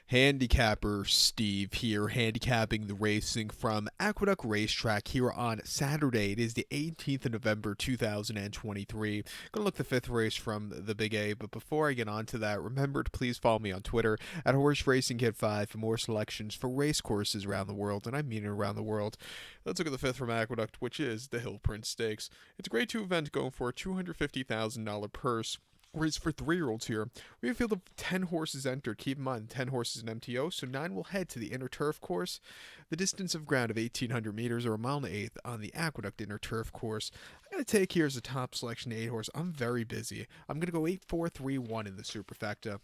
Handicapper Steve here, handicapping the racing from Aqueduct Racetrack here on Saturday. It is the 18th of November 2023. Gonna look the fifth race from the Big A, but before I get on to that, remember to please follow me on Twitter at Horse Racing Kid 5 for more selections for race courses around the world, and I mean around the world. Let's look at the fifth from Aqueduct, which is the Hill Prince Stakes. It's a grade 2 event going for a $250,000 purse. Race for 3-year-olds here. We have a field of 10 horses entered. Keep in mind, 10 horses in MTO, so 9 will head to the inner turf course. The distance of ground of 1,800 meters or a mile and an eighth on the Aqueduct inner turf course. I'm going to take here as a top selection 8 horse. I'm very busy. I'm going to go 8-4-3-1 in the superfecta.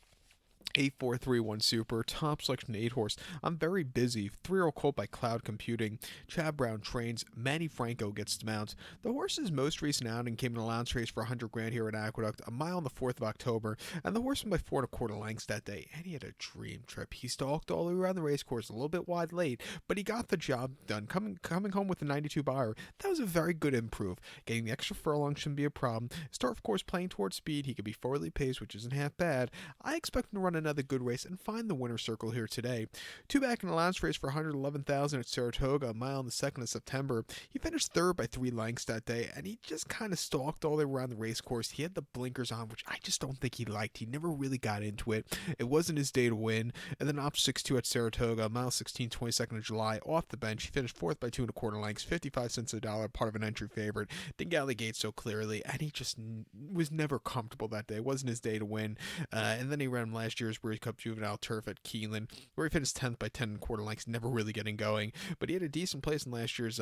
8-4-3-1 Super, top selection 8 horse. I'm very busy. 3-year-old colt by Cloud Computing. Chad Brown trains. Manny Franco gets to mount. The horse's most recent outing came in a allowance race for $100,000 here at Aqueduct, a mile on the 4th of October, and the horse went by 4 1/4 lengths that day, and he had a dream trip. He stalked all the way around the race course, a little bit wide late, but he got the job done. Coming home with a 92 buyer, that was a very good improve. Getting the extra furlong shouldn't be a problem. Start, of course, playing towards speed. He could be forwardly paced, which isn't half bad. I expect him to run another good race and find the winner's circle here today. 2 back in the allowance race for $111,000 at Saratoga, a mile on the 2nd of September. He finished 3rd by 3 lengths that day, and he just kind of stalked all the way around the race course. He had the blinkers on, which I just don't think he liked. He never really got into it. It wasn't his day to win. And then op 6-2 at Saratoga, a mile 16, 22nd of July, off the bench. He finished 4th by 2 1/4 lengths, 55 cents a dollar, part of an entry favorite. Didn't get out of the gate so clearly, and he just was never comfortable that day. It wasn't his day to win. And then he ran last year's World Cup Juvenile Turf at Keeneland, where he finished 10th by 10 1/4 lengths, never really getting going. But he had a decent place in last year's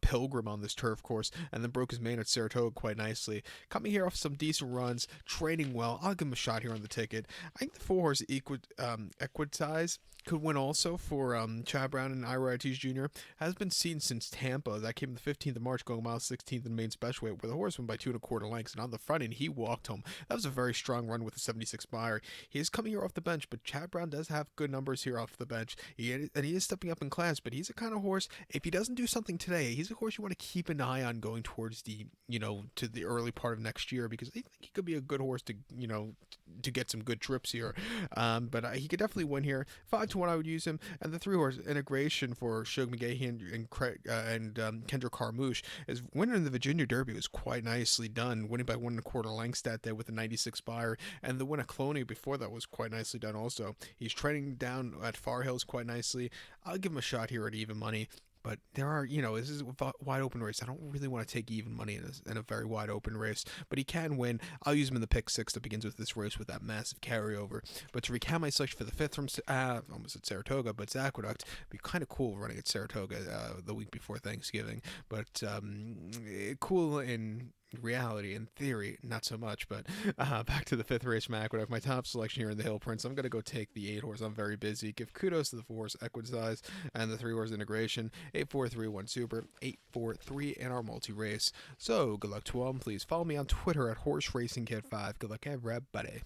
Pilgrim on this turf course, and then broke his mane at Saratoga quite nicely. Coming here off some decent runs, training well. I'll give him a shot here on the ticket. I think the 4 horse Equidize could win also for Chad Brown and Ira Ortiz Jr. Has been seen since Tampa. That came the 15th of March, going mile 16th in the main special weight, where the horse went by 2 1/4 lengths, and on the front end, he walked home. That was a very strong run with a 76 buyer. He is coming here off the bench, but Chad Brown does have good numbers here off the bench. He is stepping up in class, but he's a kind of horse, if he doesn't do something today, he's a horse you want to keep an eye on going towards the, to the early part of next year, because I think he could be a good horse to, to get some good trips here. But he could definitely win here. 5-1, I would use him. And the 3 horse Integration for Shug McGahee and Kendra Carmouche is winning in the Virginia Derby was quite nicely done, winning by 1 1/4 lengths that day with a 96 buyer. And the win at Cloney before that was quite nicely done also. He's training down at Far Hills quite nicely. I'll give him a shot here at even money. But there are, this is a wide open race. I don't really want to take even money in a very wide open race, but he can win. I'll use him in the pick 6 that begins with this race with that massive carryover. But to recount my selection for the 5th from, almost at Saratoga, but it's Aqueduct. It'd be kind of cool running at Saratoga the week before Thanksgiving. But cool in reality, in theory, not so much. But back to the 5th race from Aqueduct. My top selection here in the Hill Prince. I'm going to go take the 8 horse. I'm very busy. Give kudos to the 4 horse Equidize and the 3 horse Integration. 8-4-3-1 Super, 8-4-3 in our multi-race. So, good luck to all. Please follow me on Twitter at Horse Racing Kid 5. Good luck, everybody.